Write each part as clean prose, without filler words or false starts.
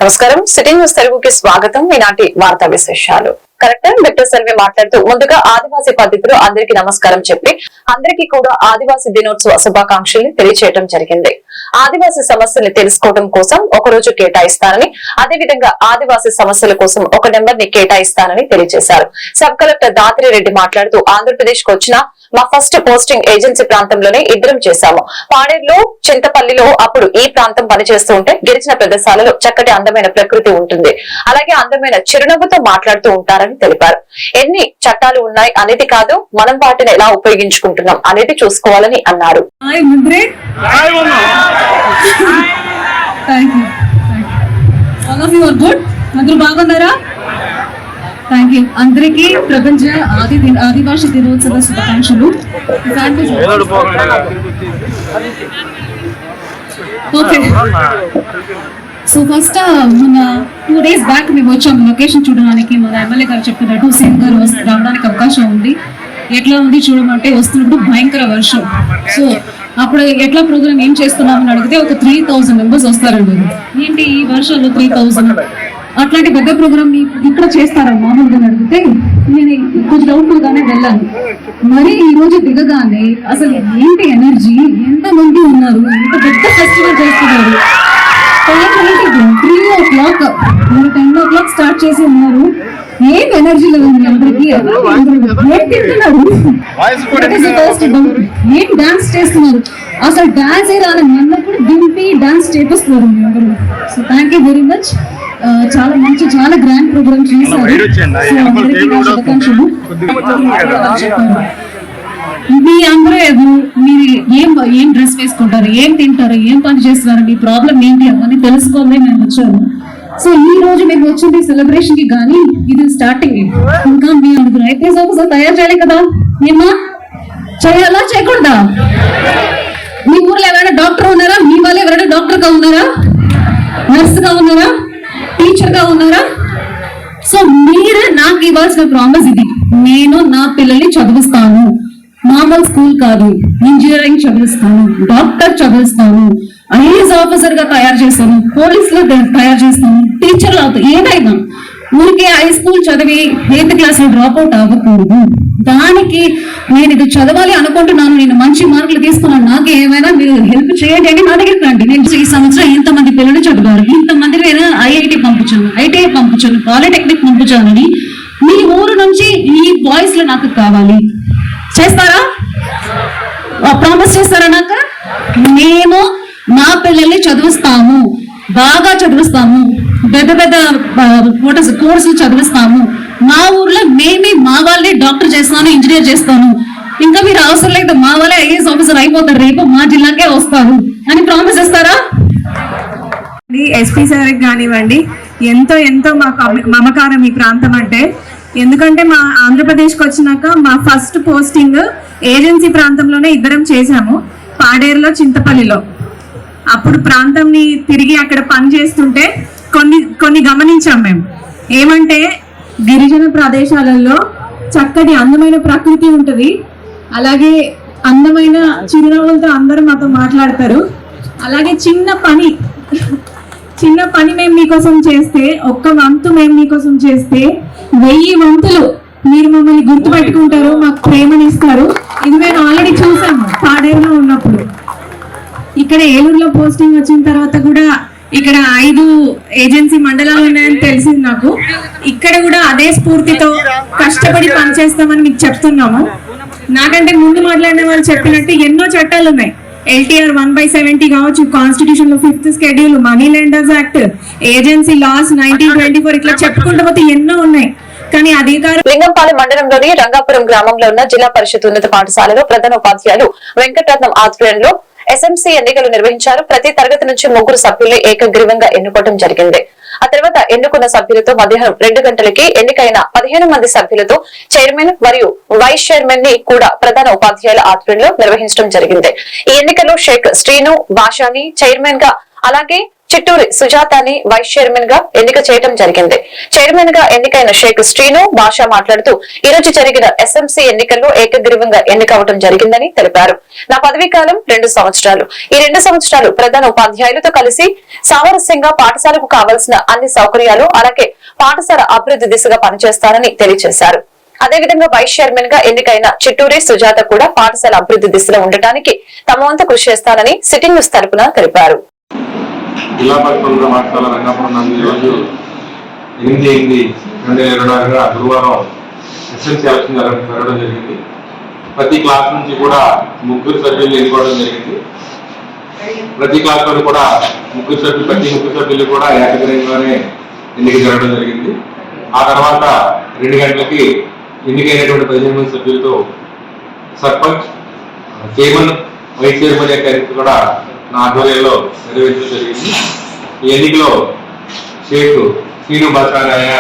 నమస్కారం. City news తెలుగుకి స్వాగతం. ఈనాటి వార్తా విశేషాలు. కలెక్టర్ డాక్టర్ సెల్వి మాట్లాడుతూ ముందుగా ఆదివాసీ పద్ధతిలో అందరికీ నమస్కారం చెప్పి అందరికీ కూడా ఆదివాసీ దినోత్సవ శుభాకాంక్షల్ని తెలియజేయడం జరిగింది. ఆదివాసీ సమస్యల్ని తెలుసుకోవడం కోసం ఒక రోజు కేటాయిస్తానని, అదేవిధంగా ఆదివాసీ సమస్యల కోసం ఒక నెంబర్ ని కేటాయిస్తానని తెలియజేశారు. సబ్ కలెక్టర్ దాత్రిరెడ్డి మాట్లాడుతూ ఆంధ్రప్రదేశ్ కు వచ్చిన మా ఫస్ట్ పోస్టింగ్ ఏజెన్సీ ప్రాంతంలోనే ఇద్దరం చేశాము. పాడేరులో, చింతపల్లిలో అప్పుడు ఈ ప్రాంతం పనిచేస్తూ ఉంటే గిరిజన ప్రదేశాలలో చక్కటి అందమైన ప్రకృతి ఉంటుంది. అలాగే అందమైన చిరునవ్వుతో మాట్లాడుతూ ఉంటారని తెలిపారు. ఎన్ని చట్టాలు ఉన్నాయి అనేది కాదు, మనం వాటిని ఎలా ఉపయోగించుకుంటున్నాం అనేది చూసుకోవాలని అన్నారు. Thank you. అందరికీ ప్రపంచ ఆదివాసీ దినోత్సవ శుభాకాంక్షలు. ఓకే, సో ఫస్ట్ మన 2 days బ్యాక్ మేము వచ్చాము లొకేషన్ చూడడానికి. మన ఎమ్మెల్యే గారు చెప్తున్నట్టు సీఎం గారు రావడానికి అవకాశం ఉంది. ఎట్లా ఉంది చూడమంటే వస్తున్నప్పుడు భయంకర వర్షం. సో అప్పుడు ఎట్లా ప్రోగ్రామ్ ఏం చేస్తున్నామని అడిగితే ఒక 3000 members వస్తారండి. ఏంటి ఈ వర్షంలో 3000? అట్లాంటి పెద్ద ప్రోగ్రామ్ ఇక్కడ చేస్తారా మామూలుగా అడిగితే నేను కొంచెం డౌట్ఫుల్ గానే వెళ్ళాను. మరి ఈ రోజు దిగగానే అసలు ఏంటి ఎనర్జీ, ఎంత మంది ఉన్నారు, ఎంత పెద్ద ఫెస్టివల్ చేస్తున్నారు. 3 o'clock 10 o'clock స్టార్ట్ చేసి ఉన్నారు. ఏం ఎనర్జీ లేదు మీ అందరికి. ఏం తింటున్నారు, ఏం డాన్స్ చేస్తున్నారు, అసలు డాన్స్ ఏ రాలని అన్నప్పుడు దింపి డాన్స్ చేపిస్తున్నారు మీ అందరూ. So thank you very much. చాలా మంచి, చాలా గ్రాండ్ ప్రోగ్రామ్ చేశారు. మీ అందరూ మీరు ఏం డ్రెస్ వేసుకుంటారు, ఏం తింటారు, ఏం పని చేస్తున్నారు, మీ ప్రాబ్లం ఏంటి అని తెలుసుకోవాలని మేము వచ్చాము. సో ఈ రోజు మేము వచ్చింది సెలబ్రేషన్ కి, కానీ ఇది స్టార్టింగ్. ఇంకా మీ అందరూ ఐపీఎస్ ఆఫీసర్ తయారు చేయాలి కదా. ఏమా చేయాలా, చేయకుండా? మీ ఊర్లో ఎవరైనా డాక్టర్ ఉన్నారా? మీ వాళ్ళు ఎవరైనా డాక్టర్ గా ఉన్నారా, నర్స్ గా ఉన్నారా, టీచర్ గా ఉన్నారా? సో మీరే నాకు ఇవ్వాల్సిన ప్రామిస్ ఇది. నేను నా పిల్లల్ని చదివిస్తాను, మామూలు స్కూల్ కాదు, ఇంజనీరింగ్ చదివిస్తాను, డాక్టర్ చదివిస్తాను, ఐఏఎస్ ఆఫీసర్ గా తయారు చేస్తాను, పోలీసులు తయారు చేస్తాను, టీచర్లు అవుతాను. ఏదైనా ఊరికే హై స్కూల్ చదివి 8th క్లాస్ లో డ్రాప్ అవుట్ అవ్వకూడదు. దానికి నేను ఇది చదవాలి అనుకుంటున్నాను, నేను మంచి మార్కులు తీసుకున్నాను, నాకు ఏమైనా మీరు హెల్ప్ చేయండి అని అడిగిరండి. నేను ఈ సంవత్సరం ఇంతమంది పిల్లలు చదివారు, ఇంతమంది నేను ఐఐటి పంపించాను, ఐటీఐ పంపించాను, పాలిటెక్నిక్ పంపించానని మీ ఊరు నుంచి ఈ వాయిస్ లో నాకు కావాలి. చేస్తారా? ప్రామిస్ చేస్తారా నాకు? మేము మా పిల్లల్ని చదివిస్తాము, బాగా చదివిస్తాము, పెద్ద పెద్ద కోర్సులు చదివిస్తాము. మా ఊర్లో మేమే మా వాళ్ళే డాక్టర్ చేస్తాను, ఇంజనీర్ చేస్తాను. ఇంకా మీరు అవసరం లేదు, మా వాళ్ళే ఐఏఎస్ ఆఫీసర్ అయిపోతారు, రేపు మా జిల్లాకే వస్తారు అని ప్రామిస్ ఇస్తారా? ఎస్పీ సార్ కానివ్వండి, ఎంతో ఎంతో మాకు మమకారం ఈ ప్రాంతం అంటే. ఎందుకంటే మా ఆంధ్రప్రదేశ్కి వచ్చినాక మా ఫస్ట్ పోస్టింగ్ ఏజెన్సీ ప్రాంతంలోనే ఇద్దరం చేశాము, పాడేరులో, చింతపల్లిలో. అప్పుడు ప్రాంతంని తిరిగి అక్కడ పని చేస్తుంటే కొన్ని గమనించాం మేము. ఏమంటే గిరిజన ప్రదేశాలలో చక్కటి అందమైన ప్రకృతి ఉంటుంది, అలాగే అందమైన చిరునవ్వులతో అందరూ మాతో మాట్లాడతారు. అలాగే చిన్న పని మేము మీకోసం చేస్తే, ఒక్క వంతు మేము మీకోసం చేస్తే 1000 వంతులు మీరు మమ్మల్ని గుర్తుపెట్టుకుంటారు, మాకు ప్రేమనిస్తారు. ఇది మేము ఆల్రెడీ చూసాము పాడేరులో ఉన్నప్పుడు. ఇక్కడ ఏలూరులో పోస్టింగ్ వచ్చిన తర్వాత కూడా ఇక్కడ 5 ఏజెన్సీ మండలాలు ఉన్నాయని తెలిసింది నాకు. ఇక్కడ కూడా అదే స్ఫూర్తితో కష్టపడి పనిచేస్తామని మీకు చెప్తున్నాము. నాకంటే ముందు మాట్లాడిన వాళ్ళు చెప్పినట్టు ఎన్నో చట్టాలు ఉన్నాయి. LTR 1/70 కావచ్చు, కాన్స్టిట్యూషన్ లో 5th schedule, money lenders act, agency laws 1924, ఇట్లా చెప్పుకుంటూ పోతే ఎన్నో ఉన్నాయి. కానీ అధికారులు లింగంపాలెం మండలంలోని రంగాపురం గ్రామంలో ఉన్న జిల్లా పరిషత్ ఉన్నత పాఠశాలలో ప్రధాన ఉపాధ్యాయులు వెంకటరత్నం ఆధ్వర్యంలో ఎస్ఎంసీ ఎన్నికలు నిర్వహించారు. ప్రతి తరగతి నుంచి 3 సభ్యుల్ని ఏకగ్రీవంగా ఎన్నుకోవడం జరిగింది. ఆ తర్వాత ఎన్నుకున్న సభ్యులతో మధ్యాహ్నం 2 గంటలకి ఎన్నికైన 15 మంది సభ్యులతో చైర్మన్ మరియు వైస్ చైర్మన్ ని కూడా ప్రధాన ఉపాధ్యాయుల ఆధ్వర్యంలో నిర్వహించడం జరిగింది. ఈ ఎన్నికలో షేక్ శ్రీను భాషాని చైర్మన్ గా, అలాగే చిట్టూరి సుజాతని వైస్ చైర్మన్ గా ఎన్నిక చేయడం జరిగింది. చైర్మన్ గా ఎన్నికైన షేక్ శ్రీను భాష మాట్లాడుతూ ఈ రోజు జరిగిన ఎస్ఎంసీ ఎన్నికల్లో ఏకగ్రీవంగా ఎన్నికవడం జరిగిందని తెలిపారు. నా పదవీ కాలం 2 సంవత్సరాలు. ఈ 2 సంవత్సరాలు ప్రధాన ఉపాధ్యాయులతో కలిసి సామరస్యంగా పాఠశాలకు కావాల్సిన అన్ని సౌకర్యాలు అలాగే పాఠశాల అభివృద్ధి దిశగా పనిచేస్తానని తెలియజేశారు. అదేవిధంగా వైస్ చైర్మన్ గా ఎన్నికైన చిట్టూరి సుజాత కూడా పాఠశాల అభివృద్ధి దిశలో ఉండటానికి తమ వంతు కృషి చేస్తానని సిట్టింగ్ న్యూస్ తరపున తెలిపారు. జిల్లా పరిషత్ పాఠశాల రంగాపురం నందు ఈరోజు 8/8/2024 గురువారం ఎస్ఎంసీ ఎలక్షన్ జరగడం జరిగింది. ప్రతి క్లాస్ నుంచి కూడా 3 సభ్యులు ఎన్నుకోవడం జరిగింది. ప్రతి క్లాస్ లో కూడా 3 సభ్యులు కూడా ఏకగ్రీవంగానే ఎన్నిక జరగడం జరిగింది. ఆ తర్వాత 2 గంటలకి ఎన్నికైనటువంటి 15 మంది సభ్యులతో సర్పంచ్, చైర్మన్, వైస్ చైర్మన్ యొక్క ఎన్నిక కూడా నా ఆధ్వర్యంలో నిర్వహించడం జరిగింది. ఈ ఎన్నికలో షేక్ శ్రీను భాషారాయ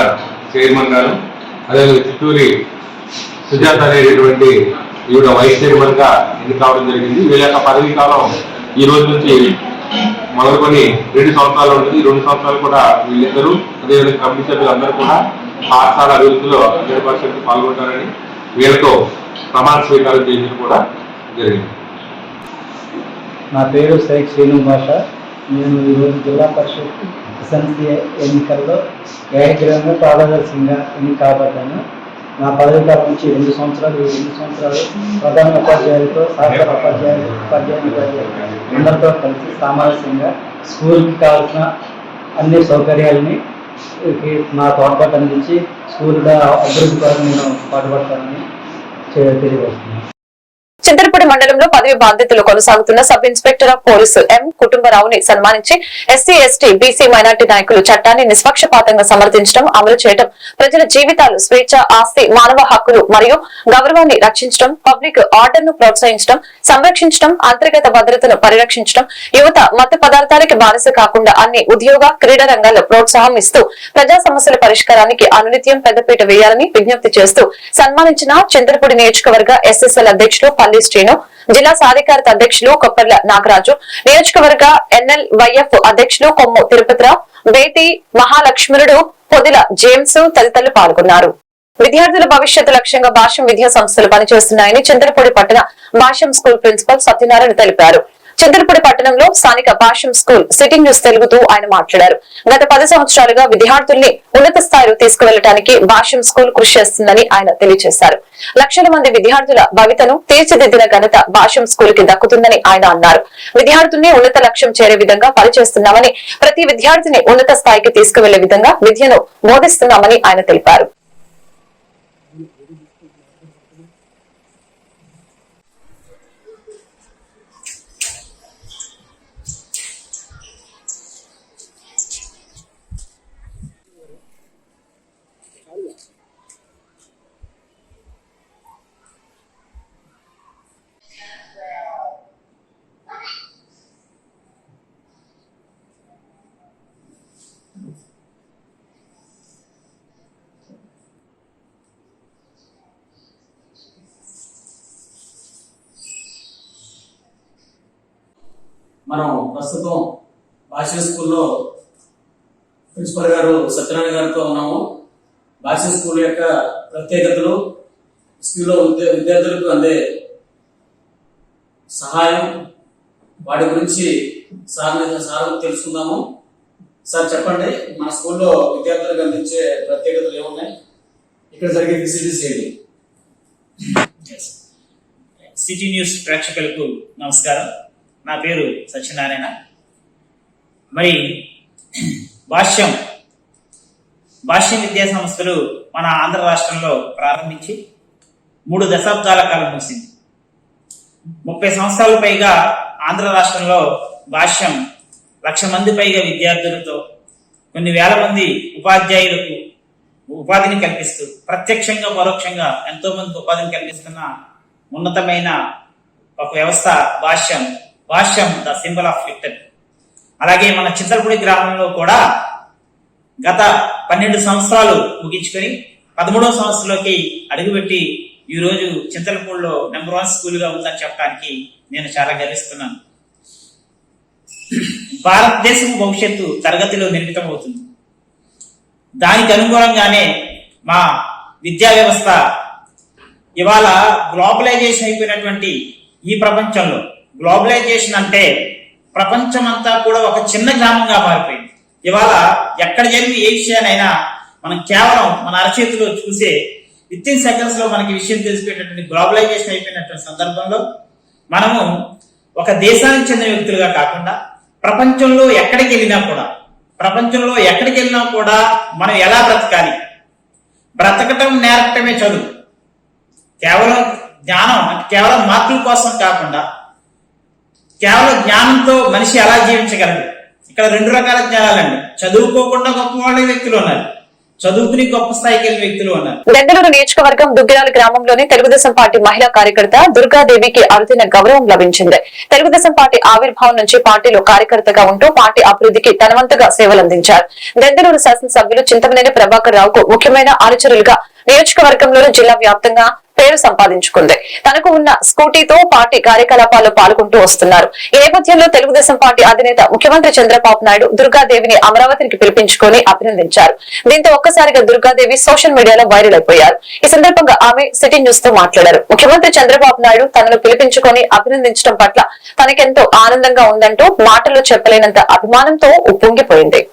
చైర్మన్ గారు, అదేవిధంగా చిట్టూరి సుజాత అనేటటువంటి ఈవిడ వైస్ చైర్మన్ గా ఎన్నిక కావడం జరిగింది. వీళ్ళ యొక్క పదవీ కాలం ఈ రోజు నుంచి మొదలుకొని 2 సంవత్సరాలు ఉంటుంది. 2 సంవత్సరాలు కూడా వీళ్ళిద్దరూ అదేవిధంగా కమిటీ సభ్యులందరూ కూడా పాఠశాల అభివృద్ధిలో 100% పాల్గొంటారని వీళ్ళతో ప్రమాణ స్వీకారం చేయడం కూడా జరిగింది. నా పేరు షేక్ శ్రీను భాష. నేను ఈరోజు జిల్లా పరిషత్ ఎస్ఎంసీ ఎన్నికల్లో ఏకగ్రీవంగా పారదర్శకంగా ఎన్నిక కాబడ్డాను. నా పదవి కాలం నుంచి 2 సంవత్సరాలు. ఈ 2 సంవత్సరాలు ప్రధాన ఉపాధ్యాయులతో సహకార ఉపాధ్యాయులు అందరితో కలిసి సామరస్యంగా స్కూల్కి కావాల్సిన అన్ని సౌకర్యాలని నా తోడ్పాటు అందించి స్కూల్ అభివృద్ధి కోసం నేను పాటుపడతానని తెలియజేస్తున్నాను. చింతలపూడి మండలంలో పదవి బాధ్యతలు కొనసాగుతున్న సబ్ ఇన్స్పెక్టర్ ఆఫ్ పోలీసు ఎం కుటుంబరావుని సన్మానించి ఎస్సీ, ఎస్టీ, బీసీ, మైనార్టీ నాయకులు చట్టాన్ని నిష్పక్షపాతంగా సమర్థించడం, అమలు చేయడం, ప్రజల జీవితాలు, స్వేచ్ఛ, ఆస్తి, మానవ హక్కులు మరియు గౌరవాన్ని రక్షించడం, పబ్లిక్ ఆర్డర్ ను ప్రోత్సహించడం, సంరక్షించడం, అంతర్గత భద్రతను పరిరక్షించడం, యువత మత్తు పదార్థాలకి బానిస కాకుండా అన్ని ఉద్యోగ, క్రీడా రంగాల్లో ప్రోత్సాహం ఇస్తూ ప్రజా సమస్యల పరిష్కారానికి అనునిత్యం పెద్దపీట వేయాలని విజ్ఞప్తి చేస్తూ సన్మానించిన చింతలపూడి నియోజకవర్గ ఎస్ఎస్ఎల్ అధ్యక్షులు పల్లి శ్రీను, జిల్లా సాధికారత అధ్యక్షులు కొప్పర్ల నాగరాజు, నియోజకవర్గ ఎన్ఎల్వైఎఫ్ అధ్యక్షులు కొమ్ము తిరుపతిరావు, బేటి మహాలక్ష్మణుడు, పొదిల జేమ్స్ తదితరులు పాల్గొన్నారు. విద్యార్థుల భవిష్యత్తు లక్ష్యంగా భాష్యం విద్యా సంస్థలు పనిచేస్తున్నాయని చింతలపూడి పట్టణ భాష్యం స్కూల్ ప్రిన్సిపల్ సత్యనారాయణ తెలిపారు. చింతలపూడి పట్టణంలో స్థానిక భాష్యం స్కూల్ సిట్టింగ్ న్యూస్ తెలుగుతూ ఆయన మాట్లాడారు. గత 10 సంవత్సరాలుగా విద్యార్థుల్ని ఉన్నత స్థాయిలో తీసుకువెళ్లడానికి భాష్యం స్కూల్ కృషి చేస్తుందని ఆయన తెలియజేశారు. లక్షల మంది విద్యార్థుల భవితను తీర్చిదిద్దిన ఘనత భాష్యం స్కూల్ కి దక్కుతుందని ఆయన అన్నారు. విద్యార్థుల్ని ఉన్నత లక్ష్యం చేరే విధంగా పనిచేస్తున్నామని, ప్రతి విద్యార్థిని ఉన్నత స్థాయికి తీసుకువెళ్లే విధంగా విద్యను బోధిస్తున్నామని ఆయన తెలిపారు. మనం ప్రస్తుతం భాష్య స్కూల్లో ప్రిన్సిపల్ గారు సత్యనారాయణ గారితో ఉన్నాము. భాష్య స్కూల్ యొక్క ప్రత్యేకతలు, స్కూల్లో విద్యార్థులకు అందే సహాయం, వాటి గురించి సార్ తెలుసుకుందాము. సార్ చెప్పండి, మన స్కూల్లో విద్యార్థులకు అందించే ప్రత్యేకతలు ఏమున్నాయి, ఇక్కడ జరిగే ఫెసిలిటీస్ ఏంటి? సిటీ న్యూస్ ప్రేక్షకులకు నమస్కారం. నా పేరు సత్యనారాయణ. మరి భాష్యం విద్యా సంస్థలు మన ఆంధ్ర రాష్ట్రంలో ప్రారంభించి 3 దశాబ్దాల కాలం ముగిసింది. 30 సంవత్సరాల పైగా ఆంధ్ర రాష్ట్రంలో భాష్యం 1,00,000 మంది పైగా విద్యార్థులతో, కొన్ని వేల మంది ఉపాధ్యాయులకు ఉపాధిని కల్పిస్తూ, ప్రత్యక్షంగా పరోక్షంగా ఎంతో మందికి ఉపాధిని కల్పిస్తున్న ఉన్నతమైన ఒక వ్యవస్థ భాష్యం ద సింబల్ ఆఫ్ విక్టరీ. అలాగే మన చింతలపూడి గ్రామంలో కూడా గత 12 సంవత్సరాలు ముగించుకొని 13వ సంవత్సరంలోకి అడుగుపెట్టి ఈ రోజు చింతలపూడిలో నెంబర్ 1 స్కూల్ గా ఉందని చెప్పడానికి నేను చాలా గర్విస్తున్నాను. భారతదేశం భవిష్యత్తు తరగతిలో నిర్మితమవుతుంది. దానికి అనుగుణంగానే మా విద్యా వ్యవస్థ ఇవాళ గ్లోబలైజేషన్ అయిపోయినటువంటి ఈ ప్రపంచంలో, గ్లోబలైజేషన్ అంటే ప్రపంచం అంతా కూడా ఒక చిన్న గ్రామంగా మారిపోయింది. ఇవాళ ఎక్కడ జరిగి ఏ విషయానైనా మనం కేవలం మన అరచేతిలో చూసే విత్ ఇన్ సెకండ్స్ లో మనకి విషయం తెలిసిపోయేటటువంటి గ్లోబలైజేషన్ అయిపోయినటువంటి సందర్భంలో మనము ఒక దేశానికి చెందిన వ్యక్తులుగా కాకుండా ప్రపంచంలో ఎక్కడికి వెళ్ళినా కూడా మనం ఎలా బ్రతకాలి, బ్రతకటం నేర్పటమే చదువు. కేవలం జ్ఞానం కేవలం మార్కుల కోసం కాకుండా కేవలం జ్ఞానంతో మనిషి ఎలా జీవించగలడు. ఇక్కడ రెండు రకాల జ్ఞానాలండి. చదువుకోకుండా గొప్ప వాళ్ళ వ్యక్తులు ఉన్నారు, చదువుకుని గొప్ప స్థాయికి వెళ్ళిన వ్యక్తులు ఉన్నారు. దెందలూరు నియోజకవర్గం దుగ్గిరాల గ్రామంలోని తెలుగుదేశం పార్టీ మహిళా కార్యకర్త దుర్గాదేవికి అరుదైన గౌరవం లభించింది. తెలుగుదేశం పార్టీ ఆవిర్భావం నుంచి పార్టీలో కార్యకర్తగా ఉంటూ పార్టీ అభివృద్ధికి తనవంతుగా సేవలందించారు. దెందలూరు శాసనసభ్యులు చింతమనేని ప్రభాకర్ రావుకు ముఖ్యమైన అనుచరులుగా నియోజకవర్గంలోని జిల్లా వ్యాప్తంగా పేరు సంపాదించుకుంది. తనకు ఉన్న స్కూటీతో పార్టీ కార్యకలాపాల్లో పాల్గొంటూ వస్తున్నారు. ఈ నేపథ్యంలో తెలుగుదేశం పార్టీ అధినేత ముఖ్యమంత్రి చంద్రబాబు నాయుడు దుర్గాదేవిని అమరావతికి పిలిపించుకొని అభినందించారు. దీంతో ఒక్కసారిగా దుర్గాదేవి సోషల్ మీడియాలో వైరల్ అయిపోయారు. ఈ సందర్భంగా ఆమె సిటీ న్యూస్ తో మాట్లాడారు. ముఖ్యమంత్రి చంద్రబాబు నాయుడు తనను పిలిపించుకొని అభినందించడం పట్ల తనకెంతో ఆనందంగా ఉందంటూ మాటల్లో చెప్పలేనంత అభిమానంతో ఉప్పొంగిపోయింది.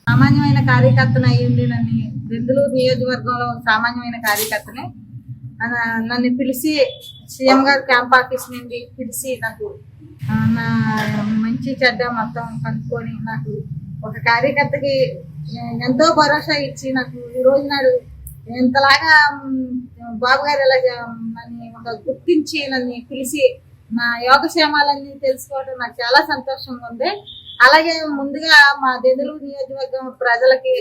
సామాన్యమైన కార్యకర్తను అయ్యింది. నన్ను దెందులూరు నియోజకవర్గంలో సామాన్యమైన కార్యకర్తనే నన్ను పిలిచి సీఎం గారు క్యాంప్ ఆఫీస్ నుండి పిలిచి నాకు నా మంచి చెడ్డ మొత్తం కనుక్కొని నాకు ఒక కార్యకర్తకి ఎంతో భరోసా ఇచ్చి నాకు ఈ రోజు నాడు ఇంతలాగా బాబు గారు ఇలా నన్ను ఒక గుర్తించి నన్ను పిలిచి నా యోగక్షేమాలన్నీ తెలుసుకోవడం నాకు చాలా సంతోషంగా ఉంది. అలాగే ముందుగా మా దెందులూరు నియోజకవర్గం ప్రజలకి,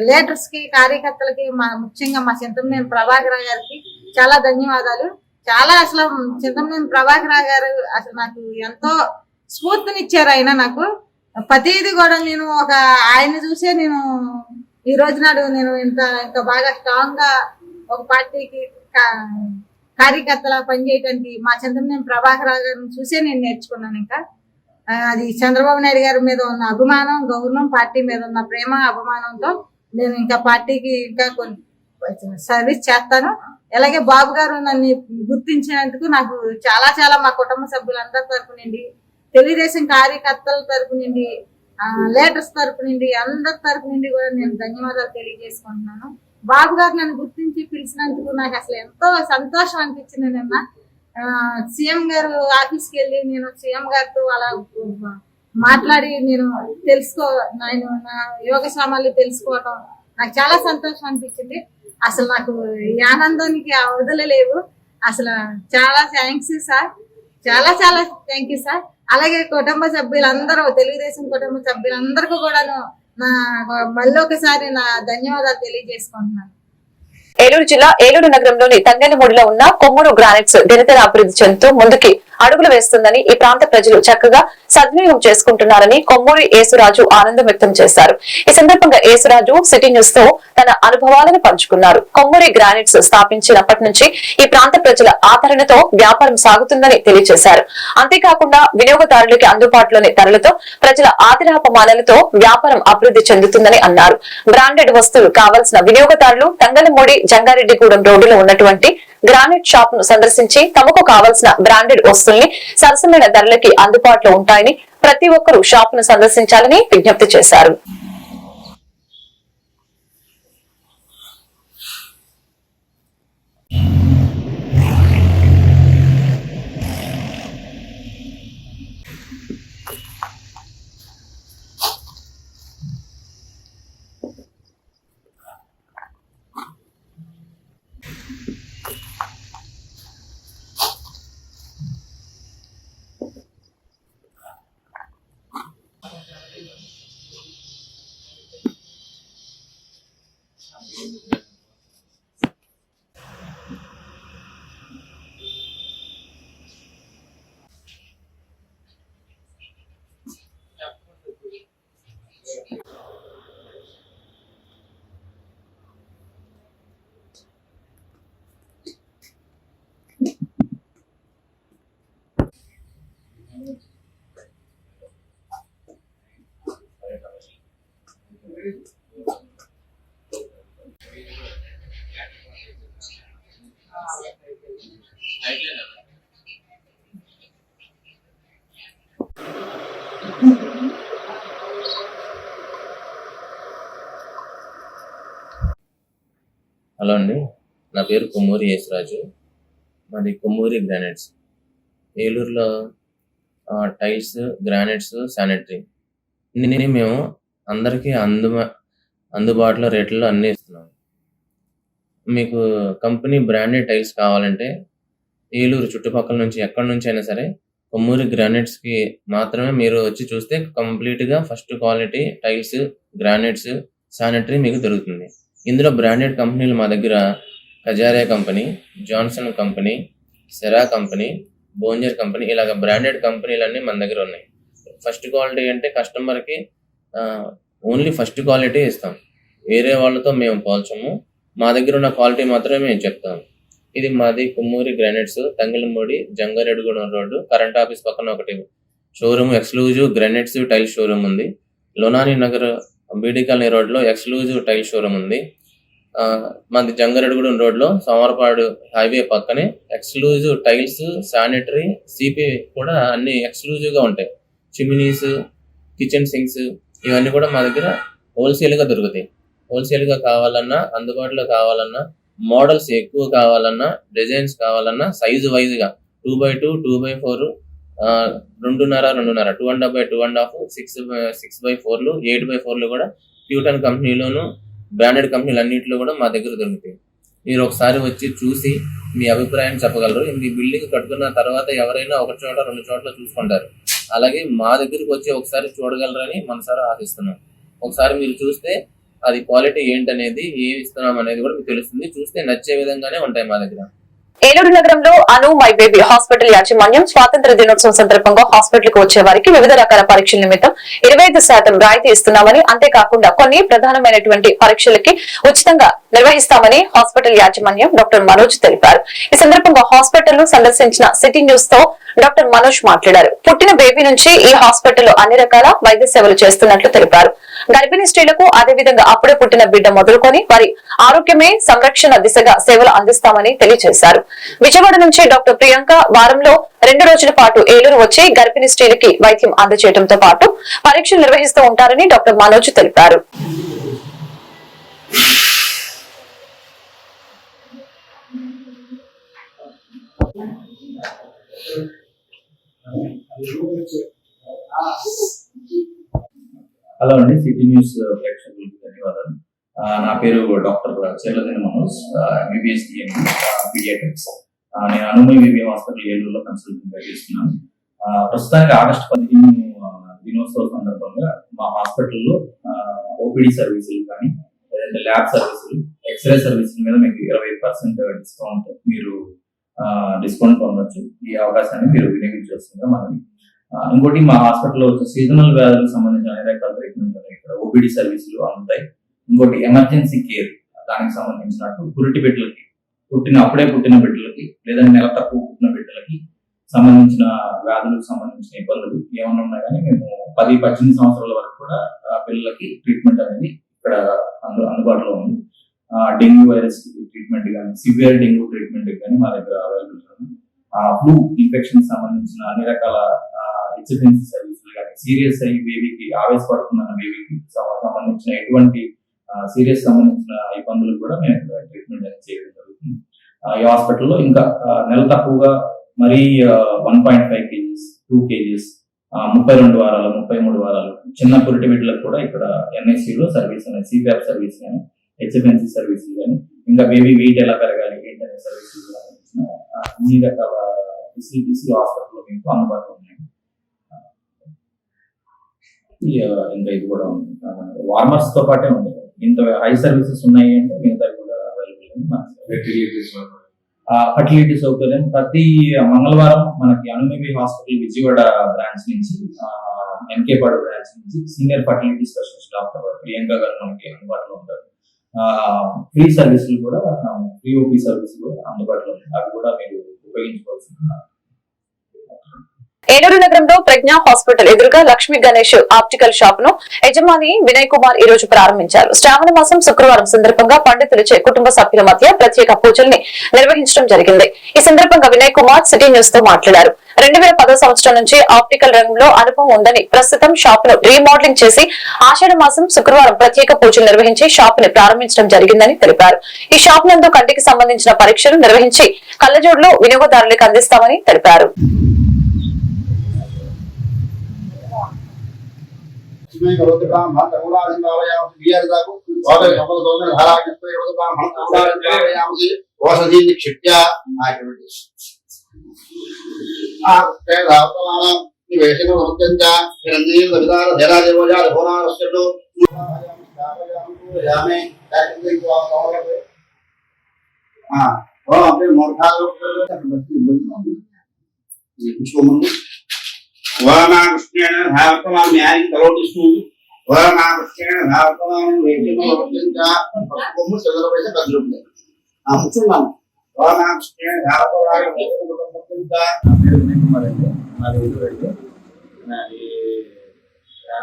లీడర్స్ కి, కార్యకర్తలకి, ముఖ్యంగా మా చింతమనేని ప్రభాకర్ గారికి చాలా ధన్యవాదాలు. చాలా అసలు చింతమనేని ప్రభాకర్ గారు అసలు నాకు ఎంతో స్ఫూర్తినిచ్చారు. ఆయన నాకు ప్రతిదీ కూడా నేను ఆయన చూసే నేను ఈ రోజు నాడు నేను ఇంత బాగా స్ట్రాంగ్ గా ఒక పార్టీకి కార్యకర్తలా పనిచేయడానికి మా చింతమనేని ప్రభాకర్ గారిని చూసే నేను నేర్చుకున్నాను. ఇంకా అది చంద్రబాబు నాయుడు గారి మీద ఉన్న అభిమానం, గౌరవం, పార్టీ మీద ఉన్న ప్రేమ, అభిమానంతో నేను ఇంకా పార్టీకి ఇంకా కొన్ని సర్వీస్ చేస్తాను. అలాగే బాబు గారు నన్ను గుర్తించినందుకు నాకు చాలా చాలా మా కుటుంబ సభ్యులందరి తరపు నుండి, తెలుగుదేశం కార్యకర్తల తరపు నుండి, లీడర్స్ తరపు నుండి, అందరి తరపు నుండి కూడా నేను ధన్యవాదాలు తెలియజేసుకుంటున్నాను. బాబు గారు నన్ను గుర్తించి పిలిచినందుకు నాకు అసలు ఎంతో సంతోషం అనిపించింది. నిన్న సీఎం గారు ఆఫీస్కి వెళ్ళి నేను సీఎం గారితో అలా మాట్లాడి నేను నేను నా యోగక్షేమాలు తెలుసుకోవటం నాకు చాలా సంతోషం అనిపించింది. అసలు నాకు ఈ ఆనందానికి వదలలేవు. అసలు చాలా థ్యాంక్స్ సార్, చాలా చాలా థ్యాంక్ యూ సార్. అలాగే కుటుంబ సభ్యులందరూ, తెలుగుదేశం కుటుంబ సభ్యులందరికీ కూడాను నా మళ్ళీ ఒకసారి నా ధన్యవాదాలు తెలియజేసుకుంటున్నాను. ఏలూరు జిల్లా ఏలూరు నగరంలోని తంగెనమూడిలో ఉన్న కొమ్మూరు గ్రానైట్స్ దినదిన అభివృద్ధి చెందుతూ ముందుకి అడుగులు వేస్తుందని, ఈ ప్రాంత ప్రజలు చక్కగా సద్వినియోగం చేసుకుంటున్నారని కొమ్మూరి యేసురాజు ఆనందం వ్యక్తం చేశారు. ఈ సందర్భంగా యేసురాజు సిటీ న్యూస్ తో తన అనుభవాలను పంచుకున్నారు. కొమ్మూరి గ్రానైట్స్ స్థాపించినప్పటి నుంచి ఈ ప్రాంత ప్రజల ఆదరణతో వ్యాపారం సాగుతుందని తెలియజేశారు. అంతేకాకుండా వినియోగదారులకి అందుబాటులోని ధరలతో ప్రజల ఆదరాపమానాలతో వ్యాపారం అభివృద్ధి చెందుతుందని అన్నారు. బ్రాండెడ్ వస్తువులు కావాల్సిన వినియోగదారులు తంగెనమూడి, జంగారెడ్డిగూడెం రోడ్డులో ఉన్నటువంటి గ్రానైట్ షాప్ ను సందర్శించి తమకు కావాల్సిన బ్రాండెడ్ వస్తువుల్ని సరసమైన ధరలకి అందుబాటులో ఉంటాయని ప్రతి ఒక్కరూ షాప్ ను సందర్శించాలని విజ్ఞప్తి చేశారు. హలో అండి, నా పేరు కొమ్మూరి యేసరాజు. మాది కొమ్మూరి గ్రానైట్స్. ఏలూరులో టైల్స్, గ్రానైట్స్, శానిటరీ ఇన్ని మేము అందరికీ అందుబాటులో రేట్లలో అన్నీ ఇస్తున్నాం. మీకు కంపెనీ బ్రాండెడ్ టైల్స్ కావాలంటే ఏలూరు చుట్టుపక్కల నుంచి ఎక్కడి నుంచి అయినా సరే కొమ్మూరి గ్రానైట్స్కి మాత్రమే మీరు వచ్చి చూస్తే కంప్లీట్గా first quality tiles, granites, sanitary మీకు దొరుకుతుంది. ఇందులో బ్రాండెడ్ కంపెనీలు మా దగ్గర Kajaria company, Johnson company, Cera company, బోంజర్ కంపెనీ, ఇలాగ బ్రాండెడ్ కంపెనీలన్నీ మన దగ్గర ఉన్నాయి. ఫస్ట్ క్వాలిటీ అంటే కస్టమర్కి ఓన్లీ ఫస్ట్ క్వాలిటీ ఇస్తాం. వేరే వాళ్ళతో మేము పోల్చము. మా దగ్గర ఉన్న క్వాలిటీ మాత్రమే మేము చెప్తాం. ఇది మాది Kommuri granites, Tangilamudi, Jangareddygudem road, current office పక్కన ఒకటి showroom, exclusive granites tile showroom ఉంది. లోనాని నగర్ బీడీ కాలనీ రోడ్లో ఎక్స్క్లూజివ్ టైల్ షోరూమ్ ఉంది. మాది జంగారెడ్డిగూడెం రోడ్లో సోమరపాడు హైవే పక్కనే ఎక్స్క్లూజివ్ టైల్స్, శానిటరీ, సిపి కూడా అన్ని ఎక్స్క్లూజివ్గా ఉంటాయి. చిమినీస్, కిచెన్ సింక్స్ ఇవన్నీ కూడా మా దగ్గర హోల్సేల్గా దొరుకుతాయి. హోల్సేల్గా కావాలన్నా, అందుబాటులో కావాలన్నా, మోడల్స్ ఎక్కువ కావాలన్నా, డిజైన్స్ కావాలన్నా సైజు వైజ్గా 2x2, 2x4, 2.5x2.5, 2.5x2.5, 6x4, 8x4 కూడా Q10 కంపెనీలోను బ్రాండెడ్ కంపెనీలు అన్నింటిలో కూడా మా దగ్గర దొరుకుతాయి. మీరు ఒకసారి వచ్చి చూసి మీ అభిప్రాయం చెప్పగలరు. మీ బిల్డింగ్ కట్టుకున్న తర్వాత ఎవరైనా ఒక చోట 2 చోట్ల చూసుకుంటారు. అలాగే మా దగ్గరికి వచ్చి ఒకసారి చూడగలరని మనసారా ఆశిస్తున్నాం. ఒకసారి మీరు చూస్తే అది క్వాలిటీ ఏంటనేది, ఏమి ఇస్తున్నాం అనేది కూడా మీకు తెలుస్తుంది. చూస్తే నచ్చే విధంగానే ఉంటాయి మా దగ్గర. ఏలూరు నగరంలో అను మై బేబీ హాస్పిటల్ యాజమాన్యం స్వాతంత్ర దినోత్సవం సందర్భంగా హాస్పిటల్ కు వచ్చే వారికి వివిధ రకాల పరీక్షల నిమిత్తం 25% రాయితీ ఇస్తున్నామని, అంతేకాకుండా కొన్ని ప్రధానమైనటువంటి పరీక్షలకి ఉచితంగా నిర్వహిస్తామని హాస్పిటల్ యాజమాన్యం డాక్టర్ మనోజ్ తెలిపారు. ఈ సందర్భంగా హాస్పిటల్ ను సందర్శించిన సిటీ న్యూస్ తో డాక్టర్ మనోజ్ మాట్లాడారు. పుట్టిన బేబీ నుంచి ఈ హాస్పిటల్లో అన్ని రకాల వైద్య సేవలు చేస్తున్నట్లు తెలిపారు. గర్భిణీ స్త్రీలకు, అదేవిధంగా అప్పుడే పుట్టిన బిడ్డ మొదలుకొని వారి ఆరోగ్యమే సంరక్షణ దిశగా సేవలు అందిస్తామని తెలియజేశారు. విజయవాడ నుంచి డాక్టర్ ప్రియాంక వారంలో 2 రోజుల పాటు ఏలూరు వచ్చి గర్భిణీ స్త్రీలకి వైద్యం అందజేయడంతో పాటు పరీక్షలు నిర్వహిస్తూ ఉంటారని డాక్టర్ మనోజ్ తెలిపారు. హలో అండి, సిటీ న్యూస్ ప్రేక్షకులకు ధన్యవాదాలు. నా పేరు డాక్టర్ చెర్లదేని మనోజ్, ఎంబీబీఎస్ పీడియాట్రిక్స్. నేను అనుమై బేబీ హాస్పిటల్ ఏలూరులో కన్సల్టెంట్ గా చేస్తున్నాను. ప్రస్తుతానికి ఆగస్టు 15 దినోత్సవం సందర్భంగా మా హాస్పిటల్లో ఓపీడీ సర్వీసులు కానీ, లేదంటే ల్యాబ్ సర్వీసులు, ఎక్స్రే సర్వీసుల మీద మీకు 20% డిస్కౌంట్ మీరు డిస్కౌంట్ పొందొచ్చు. ఈ అవకాశాన్ని మీరు వినియోగించవలసిందిగా మనకి. ఇంకోటి, మా హాస్పిటల్లో వచ్చే సీజనల్ వ్యాధులకు సంబంధించిన అన్ని రకాల ట్రీట్మెంట్ ఇక్కడ ఓపీడీ సర్వీసులు అందుతాయి. ఇంకోటి ఎమర్జెన్సీ కేర్, దానికి సంబంధించినట్టు అప్పుడే పుట్టిన బిడ్డలకి, లేదంటే నెల తక్కువ పుట్టిన బిడ్డలకి సంబంధించిన వ్యాధులకు సంబంధించిన ఇబ్బందులు ఏమన్నా ఉన్నా కానీ మేము 10-18 సంవత్సరాల వరకు కూడా పిల్లలకి ట్రీట్మెంట్ అనేది ఇక్కడ అందుబాటులో ఉంది. డెంగ్యూ వైరస్ ట్రీట్మెంట్ కానీ, సివియర్ డెంగ్యూ ట్రీట్మెంట్ కానీ మా దగ్గర అవైలబుల్ ఉంది. ఫ్లూ ఇన్ఫెక్షన్ సంబంధించిన అన్ని రకాల హెచ్ఎఫ్ఎన్సీ సర్వీసులు కానీ, సీరియస్ అయ్యి బేబీకి ఆవేశపడుతున్న బేబీకి సంబంధించిన ఎటువంటి సీరియస్ సంబంధించిన ఇబ్బందులు కూడా మేము ట్రీట్మెంట్ అనేది చేయడం జరుగుతుంది. ఈ హాస్పిటల్లో ఇంకా నెల తక్కువగా మరీ 1.5 kgs, 2 kgs, 32 వారాలు, 33 వారాలు చిన్న పురిటి బిడ్డలకు కూడా ఇక్కడ ఎన్ఐసిలో సర్వీస్ అనేది, సిపిఆర్ సర్వీస్ కానీ, హెచ్ఎఫ్ఎన్సీ సర్వీసులు కానీ, ఇంకా బేబీ వెయిట్ ఎలా పెరగాలి ఏంటనే సర్వీసులు సంబంధించిన అన్ని రకాల ఫెసిలిటీస్ హాస్పిటల్లో మీకు అందుబాటులో ఉన్నాయి. ఇంకా ఇది కూడా ఉంది, వార్మర్స్ తో పాటే ఉంది. ఇంత హై సర్వీసెస్ ఉన్నాయి అంటే మిగతా కూడా అవైలబుల్ ఉంది. ఫర్టిలిటీ సౌకర్యం ప్రతి మంగళవారం మనకి అనుమేబీ హాస్పిటల్ విజయవాడ బ్రాంచ్ నుంచి, ఎంకేపాడు బ్రాంచ్ నుంచి senior fertility specialist doctor Priyanka గారు మనకి అందుబాటులో ఉంటారు. ఫ్రీ సర్వీసులు కూడా, ఫ్రీ ఓపీ సర్వీసులు అందుబాటులో ఉంటాయి. అవి కూడా మీరు ఉపయోగించుకోవాల్సింది. ఏలూరు నగరంలో ప్రజ్ఞా హాస్పిటల్ ఎదురుగా లక్ష్మీ గణేష్ ఆప్టికల్ షాప్ ను యజమాని వినయ్ కుమార్ ఈ రోజు ప్రారంభించారు. శ్రావణ మాసం శుక్రవారం సందర్భంగా పండితులచే కుటుంబ సభ్యుల మధ్య ప్రత్యేక పూజల్ని నిర్వహించడం జరిగింది. ఈ సందర్భంగా వినయ్ కుమార్ సిటీ న్యూస్ తో మాట్లాడారు. 2010 సంవత్సరం నుంచి ఆప్టికల్ రంగంలో అనుభవం ఉందని, ప్రస్తుతం షాప్ ను రీమోడలింగ్ చేసి ఆషాఢ మాసం శుక్రవారం ప్రత్యేక పూజలు నిర్వహించి షాప్ ని ప్రారంభించడం జరిగిందని తెలిపారు. ఈ షాప్ నందు కంటికి సంబంధించిన పరీక్షలు నిర్వహించి కళ్లజోడులు వినియోగదారులకు అందిస్తామని తెలిపారు. వరమాకృష్ణేణ భావకమాన్ న్యాయం కరోటిస్తూ వరమాకృష్ణేణ భావకమాన్ వేద్యమోర్జంగా కొమ్ము సెలవుపైన కదులుతుంది ఆ ముచ్చున్నాను వరమాకృష్ణేణ భావకమాన్ వేద్యమోర్జంగా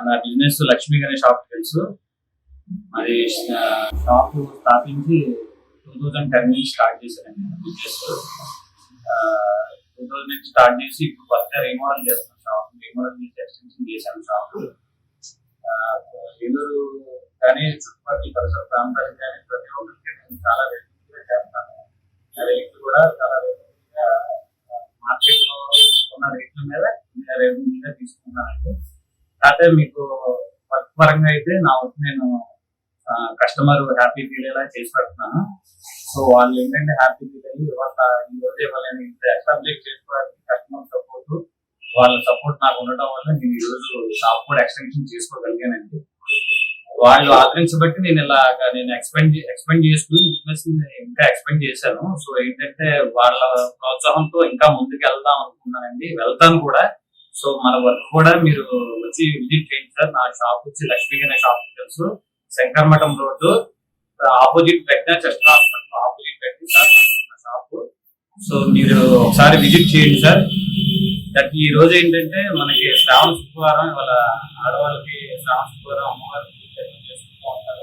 నా బిజినెస్ లక్ష్మీ గణేష్ ఆప్టికల్స్. మరి షాప్ స్థాపించి 2010 నుంచి స్టార్ట్ చేశానండి బిజినెస్. 2000 నుంచి స్టార్ట్ చేసి ఇప్పుడు కొత్తగా రీమోడల్ చేస్తున్నాను. షాప్ రీమోడల్ చేసి ఎక్స్టెన్షన్ చేశాను షాప్. ఏలూరు కానీ చుట్టుపక్కల పరిసర ప్రాంతాలకు కానీ ప్రతి ఒక్కరికి నేను చాలా రేట్లు చేస్తాను. రేట్లు కూడా చాలా రేట్లుగా మార్కెట్ లో ఉన్న రేట్ల మీద రేట్ల మీద తీసుకున్నానండి. కాకపోతే మీకు వర్క్ పరంగా అయితే నా వర్క్ నేను కస్టమర్ హ్యాపీ ఫీల్ అయ్యేలా చేసి పెడుతున్నాను. సో వాళ్ళు ఏంటంటే హ్యాపీ ఫీల్ అయ్యి ఈ రోజే వాళ్ళని ఎస్టాబ్లిష్ చేసుకోవడానికి కస్టమర్ సపోర్ట్, వాళ్ళ సపోర్ట్ నాకు ఉండటం వల్ల నేను ఈ రోజు షాప్ కూడా ఎక్స్టెన్షన్ చేసుకోగలిగానండి. వాళ్ళు ఆదరించబట్టి నేను ఎక్స్పెండ్ చేసుకుని బిజినెస్ ఇంకా ఎక్స్పెండ్ చేశాను. సో ఏంటంటే వాళ్ళ ప్రోత్సాహంతో ఇంకా ముందుకు వెళ్దాం అనుకున్నానండి, వెళ్తాను కూడా. సో మన వర్క్ కూడా మీరు వచ్చి విజిట్ చేయండి సార్. నా షాప్ వచ్చి Lakshmi Ganesh opticals, Shankaramatham road opposite Pragna chest hospital opposite పెట్టి సార్ నా షాప్. సో మీరు ఒకసారి విజిట్ చేయండి సార్. దట్ ఈ రోజు ఏంటంటే మనకి శ్రావణ శుక్రవారం, వాళ్ళ ఆడవాళ్ళకి శ్రావణ శుక్రవారం అమ్మవారికి చేసుకుంటూ ఉంటారు.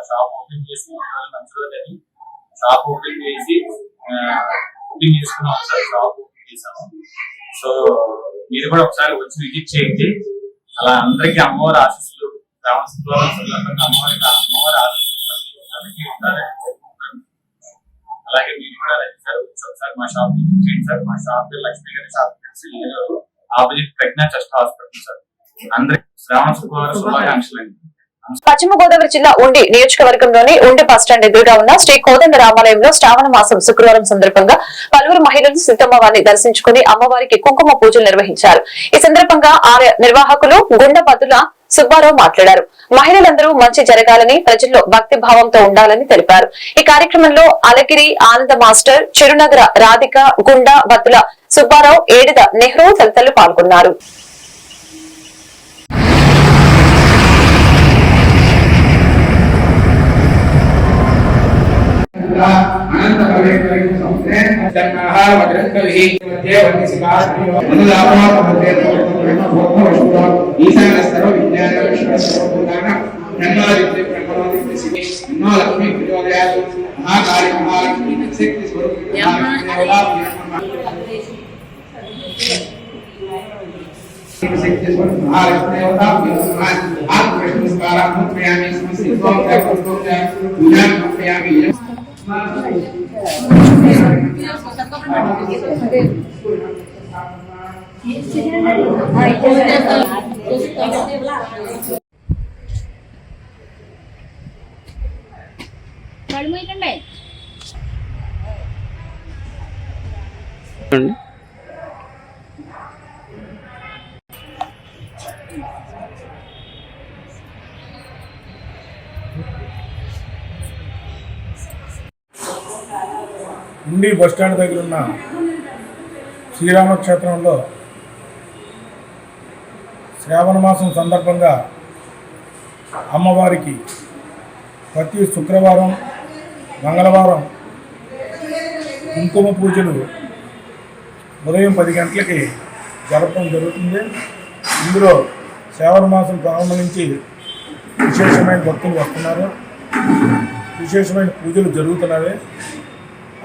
షాప్ ఓపెన్ చేసుకుంటారు మంచి రోజని షాప్ ఓపెన్ చేసి ఓపెన్ చేసుకున్నాం సార్. షాప్ ఓపెన్ చేసాము. సో మీరు కూడా ఒకసారి వచ్చి విజిట్ చేయండి. అలా అందరికీ అమ్మవారి ఆశీస్సులు, శ్రావణ శుక్రవారం సందర్భంగా అమ్మవారి ఆశీస్సులు అలాగే మీరు కూడా సార్ ఒకసారి మా షాప్ విజిట్ చేయండి సార్. మా shop Lakshmi Ganesh opticals opposite Pragna chest hospital sir. అందరికి శ్రావణ శుక్రవారం శుభాకాంక్షలు అండి. పశ్చిమ గోదావరి జిల్లా ఉండి నియోజకవర్గంలోని ఉండి బస్టాండ్ ఎదురుగా ఉన్న శ్రీ కోదండ రామాలయంలో శ్రావణ మాసం శుక్రవారం సందర్భంగా పలువురు మహిళలు సీతమ్మవారిని దర్శించుకుని అమ్మవారికి కుంకుమ పూజలు నిర్వహించారు. ఈ సందర్భంగా ఆలయ నిర్వాహకులు గుండబద్దుల సుబ్బారావు మాట్లాడారు. మహిళలందరూ మంచి జరగాలని, ప్రజల్లో భక్తి భావంతో ఉండాలని తెలిపారు. ఈ కార్యక్రమంలో అలగిరి ఆనంద మాస్టర్, చిరునగర రాధిక, గుండా బద్దుల సుబ్బారావు, ఏడిద నెహ్రూ తదితరులు పాల్గొన్నారు. ఉండి బస్టాండ్ దగ్గర ఉన్న శ్రీరామక్షేత్రంలో శ్రావణ మాసం సందర్భంగా అమ్మవారికి ప్రతి శుక్రవారం, మంగళవారం కుంకుమ పూజలు ఉదయం 10 గంటలకి జరపడం జరుగుతుంది. ఇందులో శ్రావణ మాసం ప్రారంభం నుంచి విశేషమైన భక్తులు వస్తున్నారు. విశేషమైన పూజలు జరుగుతున్నవి.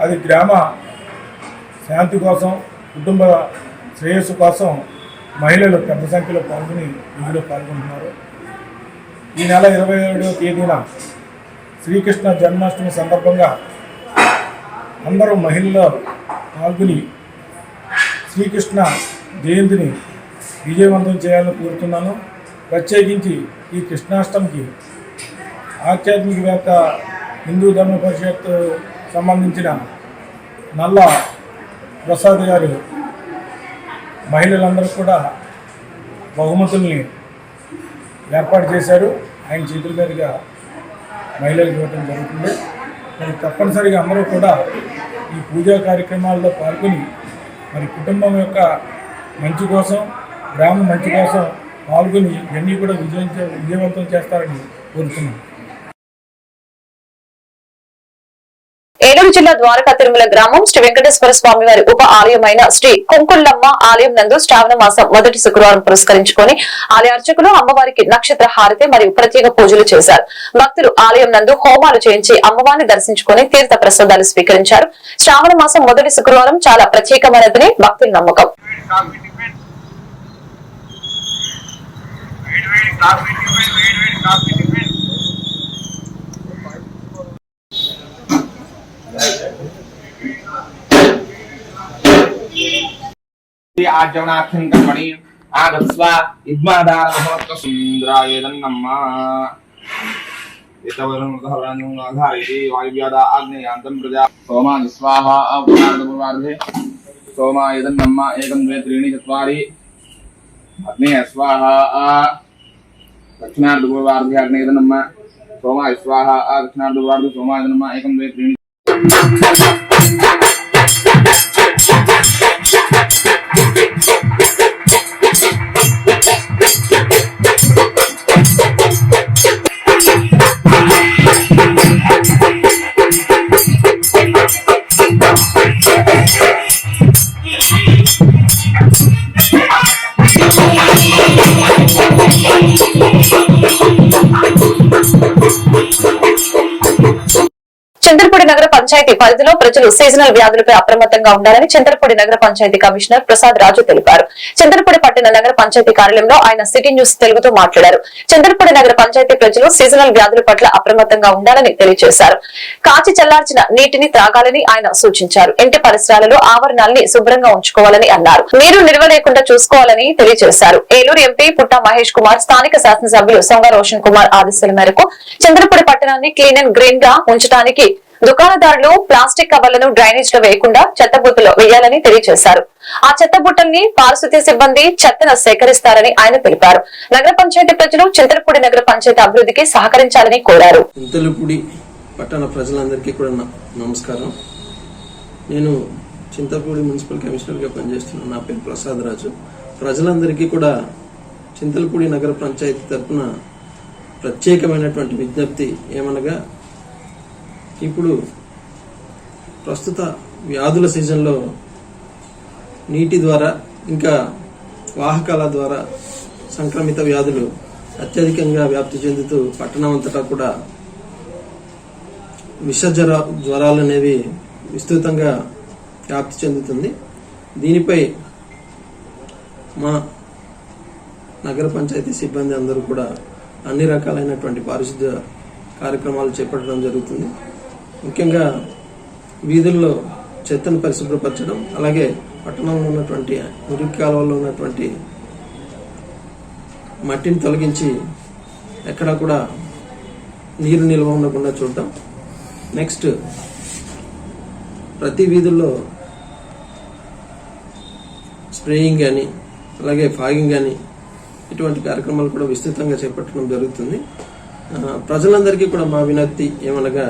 అది గ్రామ శాంతి కోసం, కుటుంబ శ్రేయస్సు కోసం మహిళలు పెద్ద సంఖ్యలో పాల్గొని ఇందులో పాల్గొంటున్నారు. ఈ నెల 27వ తేదీన శ్రీకృష్ణ జన్మాష్టమి సందర్భంగా అందరూ మహిళలు పాల్గొని శ్రీకృష్ణ జయంతిని విజయవంతం చేయాలని కోరుతున్నాను. ప్రత్యేకించి ఈ కృష్ణాష్టమికి ఆధ్యాత్మికవేత్త హిందూ ధర్మ పరిషత్ సంబంధించిన నల్ల ప్రసాద్ గారు మహిళలందరూ కూడా బహుమతుల్ని ఏర్పాటు చేశారు. ఆయన చేతుల మీదుగా మహిళలకు ఇవ్వటం జరుగుతుంది. మరి తప్పనిసరిగా అందరూ కూడా ఈ పూజా కార్యక్రమాల్లో పాల్గొని మరి కుటుంబం యొక్క మంచి కోసం, గ్రామం మంచి కోసం పాల్గొని ఇవన్నీ కూడా విజయవంతం చేస్తారని కోరుతున్నాను. ఏలూరు జిల్లా ద్వారకా తిరుమల గ్రామం శ్రీ వెంకటేశ్వర స్వామి వారి ఉప ఆలయమైన శ్రీ కుంకుళ్ళమ్మ ఆలయం నందు శ్రావణ మాసం మొదటి శుక్రవారం పురస్కరించుకొని ఆలయ అర్చకులు అమ్మవారికి నక్షత్ర హారతి మరియు ప్రత్యేక పూజలు చేశారు. భక్తులు ఆలయం నందు హోమాలు చేయించి అమ్మవారిని దర్శించుకొని తీర్థ ప్రసాదాలు స్వీకరించారు. శ్రావణ మాసం మొదటి శుక్రవారం చాలా ప్రత్యేకమైనదని భక్తుల నమ్మకం. ఆర్జవనార్థం కర్మణి ఆగత్స్వ ఇద్మాదారమహోత్కసుంద్రాయ నమ్మ యతవరుణాధారితే వాయువ్యాద ఆగ్నేయాంతం ప్రజా సోమాని స్వాహ పూర్వార్ధే సోమాయ నమ్మ 1 2 3 4 అగ్నేయ స్వాహ దక్షిణార్ధ పూర్వార్ధే అగ్నేయ నమ్మ సోమాయ స్వాహ దక్షిణార్ధ పూర్వార్ధే సోమాయ నమ్మ 1 2 3 చంద్రపూడి నగర పంచాయతీ పరిధిలో ప్రజలు సీజనల్ వ్యాధులపై అప్రమత్తంగా ఉండాలని చంద్రపూడి నగర పంచాయతీ కమిషనర్ ప్రసాద్ రాజు తెలిపారు. చంద్రపూడి పట్టణ నగర పంచాయతీ కార్యాలయంలో ఆయన సిటీ న్యూస్ తెలుగుతో మాట్లాడారు. చంద్రపూడి నగర పంచాయతీ ప్రజలు సీజనల్ వ్యాధుల పట్ల అప్రమత్తంగా ఉండాలని తెలియజేశారు. కాచి చల్లార్చిన నీటిని త్రాగాలని ఆయన సూచించారు. ఇంటి పరిసరాలలో ఆవరణాలని శుభ్రంగా ఉంచుకోవాలని అన్నారు. నీరు నిల్వ లేకుండా చూసుకోవాలని తెలియజేశారు. ఏలూరు ఎంపీ పుట్టా మహేష్ కుమార్, స్థానిక శాసనసభ్యులు సొంగ రోషన్ కుమార్ ఆదేశాల మేరకు చంద్రపూడి పట్టణాన్ని క్లీన్ అండ్ గ్రీన్ గా ఉంచడానికి దుకాణదారులు ప్లాస్టిక్ కవర్లను డ్రైనేజ్ లో వేయకుండా చెత్తబుట్టలో వేయాలని తెలియజేశారు. ఆ చెత్తబుట్టల్ని పారిశుద్ధ్య సిబ్బంది చెత్తను సేకరిస్తారని ఆయన తెలిపారు. నగర పంచాయతీ ప్రజలు చింతలపూడి నగర పంచాయతీ అభివృద్ధికి సహకరించాలని కోరారు. చింతలపూడి పట్టణ ప్రజలందరికీ కూడా నమస్కారం. నేను చింతలపూడి మున్సిపల్ కమిషనర్ గా పనిచేస్తున్నాను. నా పేరు ప్రసాద్ రాజు. ప్రజలందరికీ కూడా చింతలపూడి నగర పంచాయతీ తరఫున ప్రత్యేకమైనటువంటి విజ్ఞప్తి ఏమనగా, ఇప్పుడు ప్రస్తుత వ్యాధుల సీజన్లో నీటి ద్వారా ఇంకా వాహకాల ద్వారా సంక్రమిత వ్యాధులు అత్యధికంగా వ్యాప్తి చెందుతూ పట్టణం అంతటా కూడా విష జ్వరాలు అనేవి విస్తృతంగా వ్యాప్తి చెందుతుంది. దీనిపై మా నగర పంచాయతీ సిబ్బంది అందరూ కూడా అన్ని రకాలైనటువంటి పారిశుద్ధ్య కార్యక్రమాలు చేపట్టడం జరుగుతుంది. ముఖ్యంగా వీధుల్లో చెత్తను పరిశుభ్రపరచడం, అలాగే పట్టణంలో ఉన్నటువంటి మురికి కాలువల్లో ఉన్నటువంటి మట్టిని తొలగించి ఎక్కడా కూడా నీరు నిల్వ ఉండకుండా చూడటం. నెక్స్ట్, ప్రతి వీధుల్లో స్ప్రేయింగ్ కానీ అలాగే ఫాగింగ్ కానీ ఇటువంటి కార్యక్రమాలు కూడా విస్తృతంగా చేపట్టడం జరుగుతుంది. ప్రజలందరికీ కూడా మా వినతి ఏమనగా,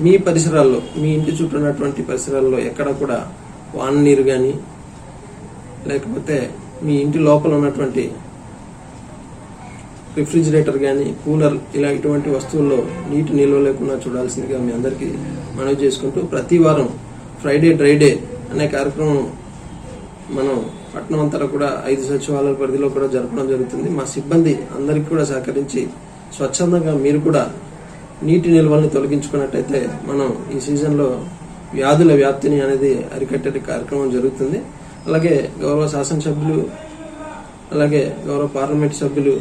మీ పరిసరాల్లో, మీ ఇంటి చుట్టూ ఉన్నటువంటి పరిసరాల్లో ఎక్కడ కూడా వాన నీరు కానీ లేకపోతే మీ ఇంటి లోపల ఉన్నటువంటి రిఫ్రిజిరేటర్ కానీ కూలర్ ఇలా ఇటువంటి వస్తువుల్లో నీటి నిల్వ లేకుండా చూడాల్సిందిగా మీ అందరికీ మనవి చేసుకుంటూ, ప్రతి వారం ఫ్రైడే డ్రై డే అనే కార్యక్రమం మనం పట్టణం అంతా కూడా 5 సచివాలయాల పరిధిలో కూడా జరపడం జరుగుతుంది. మా సిబ్బంది అందరికీ కూడా సహకరించి స్వచ్ఛందంగా మీరు కూడా నీటి నిల్వల్ని తొలగించుకున్నట్టయితే మనం ఈ సీజన్లో వ్యాధుల వ్యాప్తిని అనేది అరికట్టే కార్యక్రమం జరుగుతుంది. అలాగే గౌరవ శాసనసభ్యులు అలాగే గౌరవ పార్లమెంట్ సభ్యులు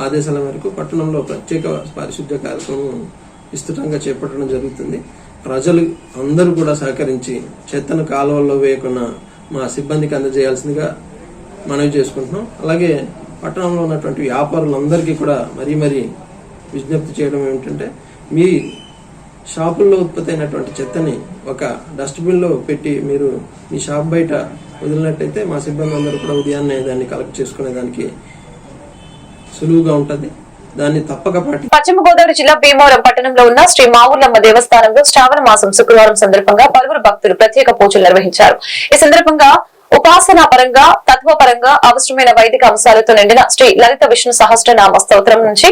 ఆదేశాల మేరకు పట్టణంలో ప్రత్యేక పారిశుద్ధ్య కార్యక్రమం విస్తృతంగా చేపట్టడం జరుగుతుంది. ప్రజలు అందరూ కూడా సహకరించి చెత్తను కాలువల్లో వేయకుండా మా సిబ్బందికి అందజేయాల్సిందిగా మనవి చేసుకుంటున్నాం. అలాగే పట్టణంలో ఉన్నటువంటి వ్యాపారులందరికీ కూడా మరీ విజ్ఞప్తి చేయడం ఏమిటంటే, మీ షాపుల్లో ఉత్పత్తి అయినటువంటి చెత్తని ఒక డస్ట్బిన్లో పెట్టి మీరు మీ షాప్ బయట వదిలినట్టయితే మా సిబ్బంది అందరూ కూడా ఉదయాన్నే దాన్ని కలెక్ట్ చేసుకునే దానికి సులువుగా ఉంటుంది. దాన్ని తప్పక పశ్చిమ గోదావరి జిల్లా భీమవరం పట్టణంలో ఉన్న శ్రీ మావులమ్మ దేవస్థానంలో శ్రావణ మాసం శుక్రవారం సందర్భంగా పలువురు భక్తులు ప్రత్యేక పూజలు నిర్వహించారు. ఈ సందర్భంగా ఉపాసనా పరంగా తత్వపరంగా అవసరమైన వైదిక అంశాలతో నిండిన శ్రీ లలిత విష్ణు సహస్రనామ స్తోత్రం నుంచి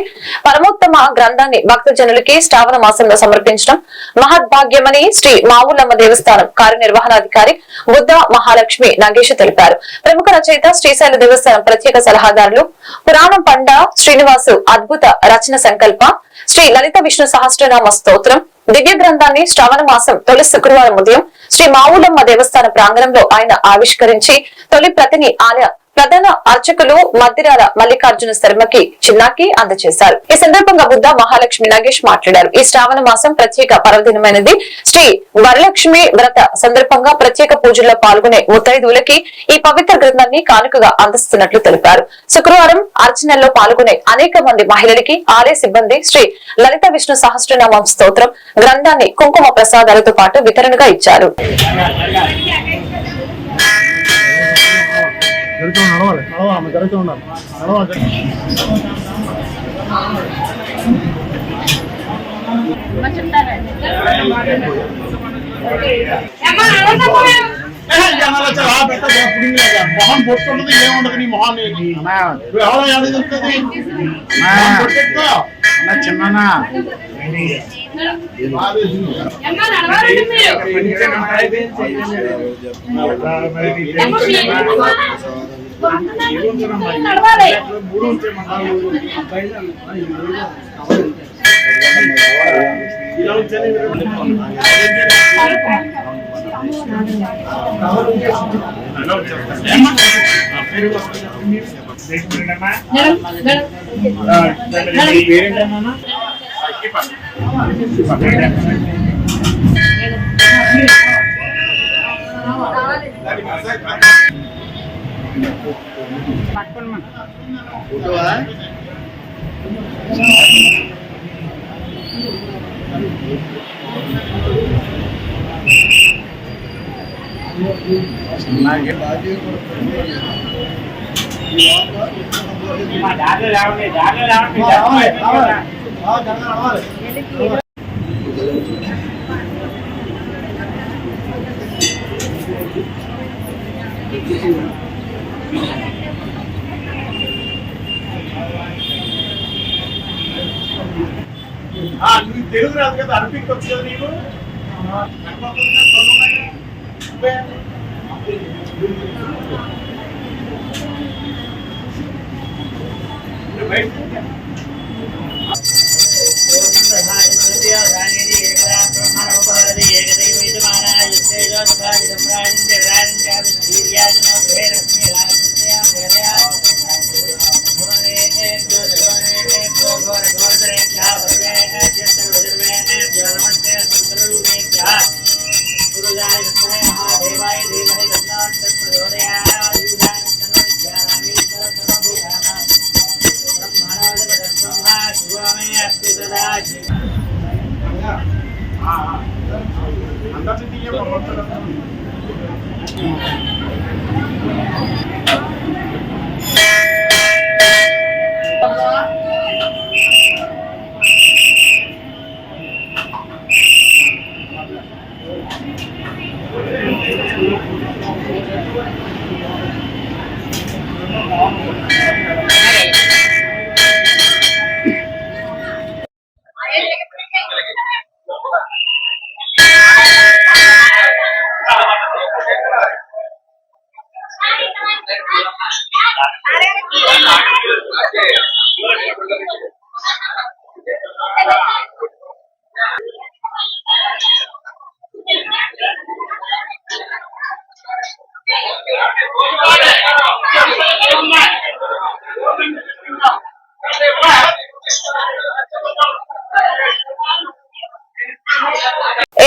పరమోత్తమ గ్రంథాన్ని భక్తజనులకి శ్రావణ మాసంలో సమర్పించడం మహద్భాగ్యమని శ్రీ మావులమ్మ దేవస్థానం కార్యనిర్వహణాధికారి బుద్ధ మహాలక్ష్మి నాగేష్ తెలిపారు. ప్రముఖ రచయిత శ్రీశైల దేవస్థానం ప్రత్యేక సలహాదారులు పురాణం పండ శ్రీనివాసు అద్భుత రచన సంకల్ప శ్రీ లలిత విష్ణు సహస్రనామ స్తోత్రం దివ్య గ్రంథాన్ని శ్రావణ మాసం తొలి శుక్రవారం ఉదయం శ్రీ మావులమ్మ దేవస్థాన ప్రాంగణంలో ఆయన ఆవిష్కరించి తొలి ప్రతిని ఆలయ ప్రధాన అర్చకులు మద్దిరాల మల్లికార్జున శర్మకి చిన్నాకి అందజేశారు. ఈ సందర్భంగా బుద్ధ మహాలక్ష్మి నాగేష్ మాట్లాడారు. ఈ శ్రావణ మాసం ప్రత్యేక పర్వదినమైనది. శ్రీ వరలక్ష్మి వ్రత సందర్భంగా ప్రత్యేక పూజల్లో పాల్గొనే ముత్తైదువులకి ఈ పవిత్ర గ్రంథాన్ని కానుకగా అందిస్తున్నట్లు తెలిపారు. శుక్రవారం అర్చనల్లో పాల్గొనే అనేక మంది మహిళలకి ఆలయ సిబ్బంది శ్రీ లలిత విష్ణు సహస్రనామం స్తోత్రం గ్రంథాన్ని కుంకుమ ప్రసాదాలతో పాటు వితరణగా ఇచ్చారు. జరుగుతూ ఉండాలి. మొహం పొట్టుండదు ఏముండదు నీ మొహాన్ని చిన్న పేరేంటన్నా తెలుగు రాదు కదా, అరబిక్ వచ్చు కదా నీకు.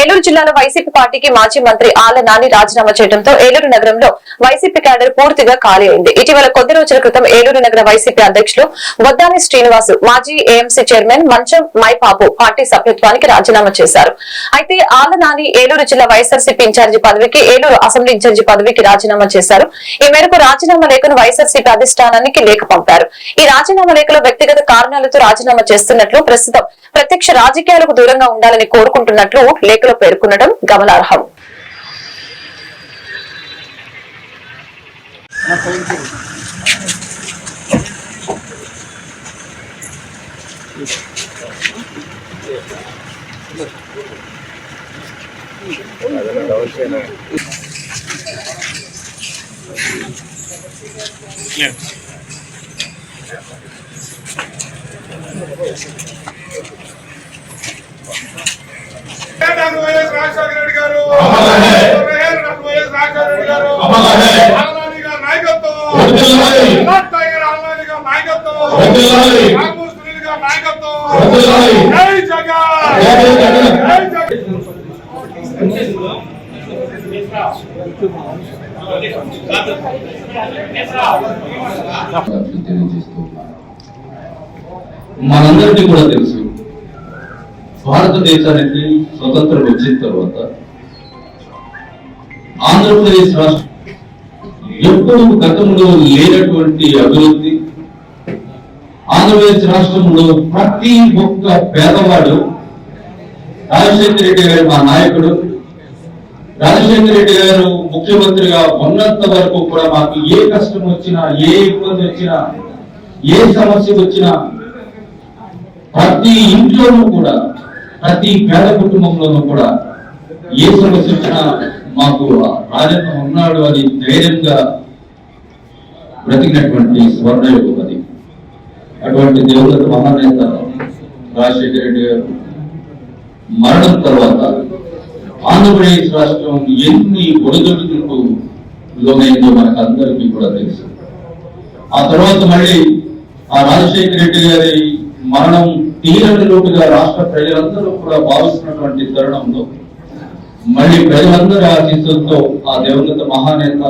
ఏలూరు జిల్లాలో వైసీపీ పార్టీకి మాజీ మంత్రి ఆళ్ల నాని రాజీనామా చేయడంతో ఏలూరు నగరంలో వైసీపీ క్యాడర్ పూర్తిగా ఖాళీ అయింది. ఇటీవల కొద్ది రోజుల క్రితం ఏలూరు నగర వైసీపీ అధ్యక్షులు వద్దాని శ్రీనివాసు, మాజీ ఏఎంసీ చైర్మన్ మంచం మైపాపు పార్టీ సభ్యత్వానికి రాజీనామా చేశారు. అయితే ఆళ్ల నాని ఏలూరు జిల్లా వైఎస్ఆర్సీపీ ఇన్ఛార్జి పదవికి, ఏలూరు అసెంబ్లీ ఇన్ఛార్జి పదవికి రాజీనామా చేశారు. ఈ మేరకు రాజీనామా లేఖను వైఎస్ఆర్సీపీ అధిష్టానానికి లేఖ పంపారు. ఈ రాజీనామా లేఖలో వ్యక్తిగత కారణాలతో రాజీనామా చేస్తున్నట్లు, ప్రస్తుతం ప్రత్యక్ష రాజకీయాలకు దూరంగా ఉండాలని కోరుకుంటున్నట్లు లేఖలో పేర్కొనడం గమనార్హం. వైఎస్ రాజశేఖర రెడ్డి గారు వైఎస్ రాజశేఖర రెడ్డి గారు ఆళ్లనాని గారి నాయకత్వం, టైగర్ ఆళ్లనాని గారి నాయకత్వం, రామూర్ సునీల్ గారి నాయకత్వం, జై జగన్, జై జగన్. మనందరికీ కూడా తెలుసు, భారతదేశానికి స్వతంత్రం వచ్చిన తర్వాత ఆంధ్రప్రదేశ్ రాష్ట్రం ఎప్పుడు గతంలో లేనటువంటి అభివృద్ధి, ఆంధ్రప్రదేశ్ రాష్ట్రంలో ప్రతి ఒక్క పేదవాడు, రాజశేఖర రెడ్డి గారు మా నాయకుడు, రాజశేఖర రెడ్డి గారు ముఖ్యమంత్రిగా ఉన్నంత వరకు కూడా మాకు ఏ కష్టం వచ్చినా, ఏ ఇబ్బంది వచ్చినా, ఏ సమస్య వచ్చినా ప్రతి ఇంట్లోనూ కూడా, ప్రతి పేద కుటుంబంలోనూ కూడా ఏ సమస్య వచ్చినా మాకు రాజన్న ఉన్నాడు అని ధైర్యంగా బ్రతికినటువంటి స్వర్ణయుగం అది. అటువంటి దేవుళ్ళ మహానేత రాజశేఖర రెడ్డి గారు మరణం తర్వాత ఆంధ్రప్రదేశ్ రాష్ట్రం ఎన్ని ఒడిదుడుకులకు లోనైందో మనకు అందరికీ కూడా తెలుసు. ఆ తర్వాత మళ్ళీ ఆ రాజశేఖర రెడ్డి గారి మరణం తీరని లోటుగా రాష్ట్ర ప్రజలందరూ కూడా భావిస్తున్నటువంటి తరుణంలో మళ్ళీ ప్రజలందరి ఆశీస్సులతో, ఆ దివంగత మహానేత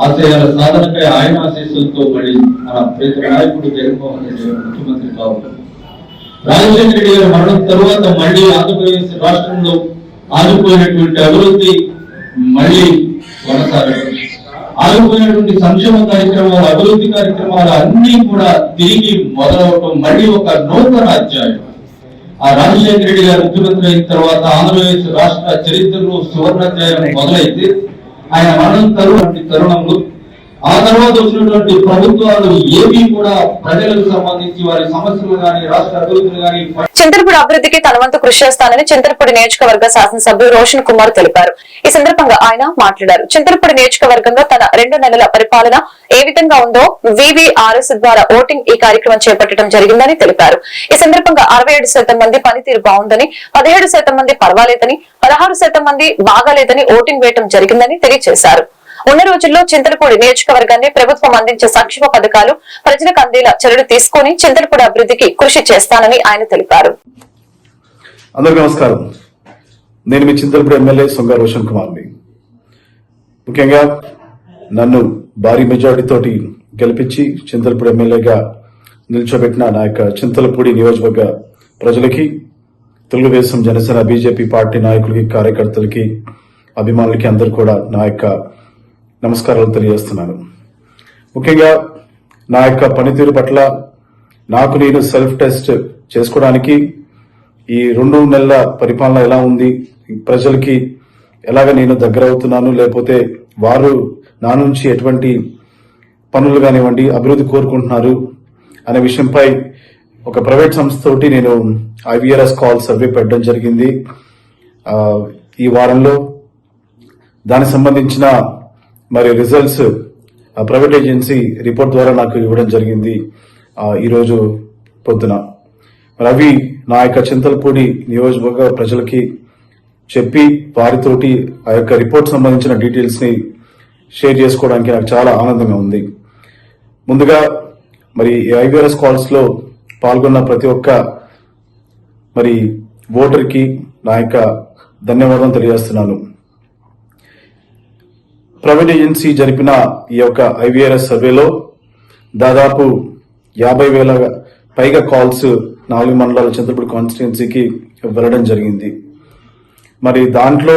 ఆశయాల సాధనకై ఆయన ఆశీస్సులతో మళ్ళీ మన ప్రీత నాయకుడు జగన్మోహన్ రెడ్డి గారు ముఖ్యమంత్రి కావాలి. రాజశేఖర రెడ్డి గారి మరణం తరువాత మళ్ళీ ఆంధ్రప్రదేశ్ రాష్ట్రంలో ఆగిపోయినటువంటి అభివృద్ధి మళ్ళీ కొనసాగడం, ఆగిపోయినటువంటి సంక్షేమ కార్యక్రమాలు, అభివృద్ధి కార్యక్రమాలు అన్ని కూడా తిరిగి మొదలవటం, మళ్ళీ ఒక నూతన అధ్యాయం. ఆ రాజశేఖర రెడ్డి గారు ముఖ్యమంత్రి అయిన తర్వాత ఆంధ్రప్రదేశ్ రాష్ట్ర చరిత్రలో సువర్ణాధ్యాయం మొదలైతే ఆయన మరణం తరుణంలో ఆ తర్వాత వచ్చినటువంటి ప్రభుత్వాలు ఏవి కూడా ప్రజలకు సంబంధించి వారి సమస్యలు గానీ, రాష్ట్ర అభివృద్ధులు గానీ. చింతలపూడి అభివృద్ధికి తన వంతు కృషి చేస్తానని చింతలపూడి నియోజకవర్గ శాసనసభ్యులు రోషన్ కుమార్ తెలిపారు. ఈ సందర్భంగా ఆయన మాట్లాడారు. చింతలపూడి నియోజకవర్గంలో తన 2 నెలల పరిపాలన ఏ విధంగా ఉందో VVRS ద్వారా ఓటింగ్ ఈ కార్యక్రమం చేపట్టడం జరిగిందని తెలిపారు. ఈ సందర్భంగా 67% మంది పనితీరు బాగుందని, 17% మంది పర్వాలేదని, 16% మంది బాగాలేదని ఓటింగ్ వేయడం జరిగిందని తెలియజేశారు. ఉన్న రోజుల్లో చింతలపూడి నియోజకవర్గాన్ని ప్రభుత్వం అందించే సంక్షేమ పథకాలు ప్రజలకు అందేలా చర్యలు తీసుకుని చింతలపూడి అభివృద్ధికి కృషి చేస్తానని ఆయన తెలిపారు. అందరికీ నమస్కారం. నేను మీ చింతలపూడి ఎమ్మెల్యే సొంగ రోషన్ కుమార్ని. ముఖ్యంగా నన్ను భారీ మెజారిటీ తోటి గెలిపించి చింతలపూడి ఎమ్మెల్యేగా నిల్చోబెట్టిన నా యొక్క చింతలపూడి నియోజకవర్గ ప్రజలకి, తెలుగుదేశం, జనసేన, బీజేపీ పార్టీ నాయకులకి, కార్యకర్తలకి, అభిమానులకి అందరూ కూడా నా యొక్క నమస్కారాలు తెలియజేస్తున్నాను. ముఖ్యంగా నా యొక్క పనితీరు పట్ల నాకు నేను సెల్ఫ్ టెస్ట్ చేసుకోవడానికి ఈ 2 నెలల పరిపాలన ఎలా ఉంది, ప్రజలకి ఎలాగ నేను దగ్గర అవుతున్నాను, లేకపోతే వారు నా నుంచి ఎటువంటి పనులు కానివ్వండి, అభివృద్ధి కోరుకుంటున్నారు అనే విషయంపై ఒక ప్రైవేట్ సంస్థతోటి నేను IVRS కాల్ సర్వే పెట్టడం జరిగింది ఈ వారంలో. దానికి సంబంధించిన మరి రిజల్ట్స్ ప్రైవేట్ ఏజెన్సీ రిపోర్ట్ ద్వారా నాకు ఇవ్వడం జరిగింది ఈరోజు పొద్దున. మరి అవి నా యొక్క చింతలపూడి నియోజకవర్గ ప్రజలకి చెప్పి వారితోటి ఆ యొక్క రిపోర్ట్ సంబంధించిన డీటెయిల్స్ ని షేర్ చేసుకోవడానికి నాకు చాలా ఆనందంగా ఉంది. ముందుగా మరి ఐవీఆర్ఎస్ కాల్స్ లో పాల్గొన్న ప్రతి ఒక్క మరి ఓటర్ కి నా యొక్క ధన్యవాదం తెలియజేస్తున్నాను. ప్రైవేట్ ఏజెన్సీ జరిపిన ఈ యొక్క ఐవీఆర్ఎస్ సర్వేలో దాదాపు 50,000 పైగా కాల్స్ 4 మండలాల చింతలపూడి కాన్స్టిట్యున్సీకి వెళ్ళడం జరిగింది. మరి దాంట్లో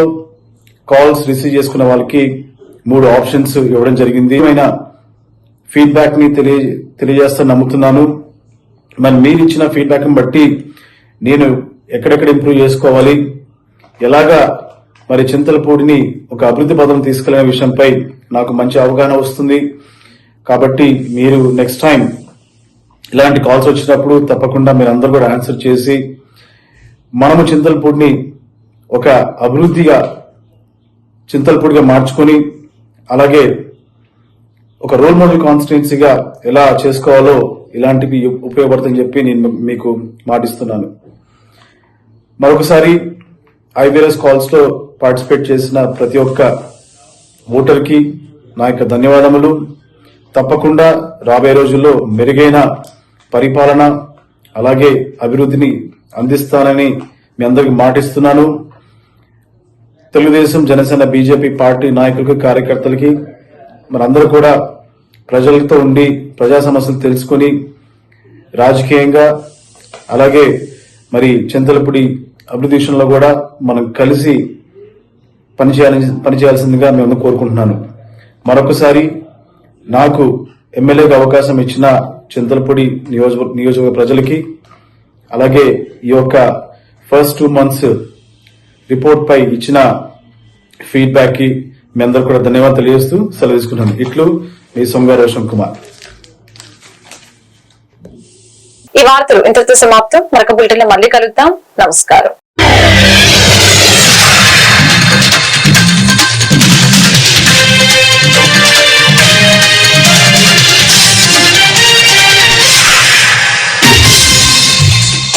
కాల్స్ రిసీవ్ చేసుకున్న వాళ్ళకి 3 ఆప్షన్స్ ఇవ్వడం జరిగింది. ఏమైనా ఫీడ్బ్యాక్ ని తెలియజేస్తా నమ్ముతున్నాను. మరి మీరు ఇచ్చిన ఫీడ్బ్యాక్ ని బట్టి నేను ఎక్కడెక్కడ ఇంప్రూవ్ చేసుకోవాలి, ఎలాగా మరి చింతలపూడిని ఒక అభివృద్ధి పదం తీసుకెళ్లిన విషయంపై నాకు మంచి అవగాహన వస్తుంది. కాబట్టి మీరు నెక్స్ట్ టైం ఇలాంటి కాల్స్ వచ్చినప్పుడు తప్పకుండా మీరు అందరూ కూడా ఆన్సర్ చేసి మనము చింతలపూడిని ఒక అభివృద్ధిగా చింతలపూడిగా మార్చుకొని అలాగే ఒక రోల్ మోడల్ కాన్స్టిట్యున్సీగా ఎలా చేసుకోవాలో ఇలాంటివి ఉపయోగపడుతుందని చెప్పి నేను మీకు మాటిస్తున్నాను. మరొకసారి ఐవీఆర్ఎస్ కాల్స్ లో పార్టిసిపేట్ చేసిన ప్రతి ఒక్క ఓటర్ కి నా యొక్క ధన్యవాదములు. తప్పకుండా రాబోయే రోజుల్లో మెరుగైన పరిపాలన అలాగే అభివృద్ధిని అందిస్తానని మీ అందరికి మాటిస్తున్నాను. తెలుగుదేశం, జనసేన, బీజేపీ పార్టీ నాయకులకు, కార్యకర్తలకి మనందరూ కూడా ప్రజలతో ఉండి ప్రజా సమస్యలు తెలుసుకుని రాజకీయంగా అలాగే మరి చింతలపూడి అభివృద్ధి విషయంలో కూడా మనం కలిసి పనిచేయాల్సిందిగా మేము కోరుకుంటున్నాను. మరొకసారి నాకు ఎమ్మెల్యేగా అవకాశం ఇచ్చిన చింతలపూడి నియోజకవర్గ ప్రజలకి అలాగే ఈ యొక్క ఫస్ట్ 2 months రిపోర్ట్ పై ఇచ్చిన ఫీడ్బ్యాక్ కి మీ అందరూ కూడా ధన్యవాదాలు తెలియజేస్తూ సెలవు తీసుకున్నాను. ఇట్లు మీ సొంగ రోషన్ కుమార్. ఈ వార్తలు ఇంతటితో సమాప్తం. మరొక బులెటిన్ లో మళ్ళీ కలుద్దాం. నమస్కారం.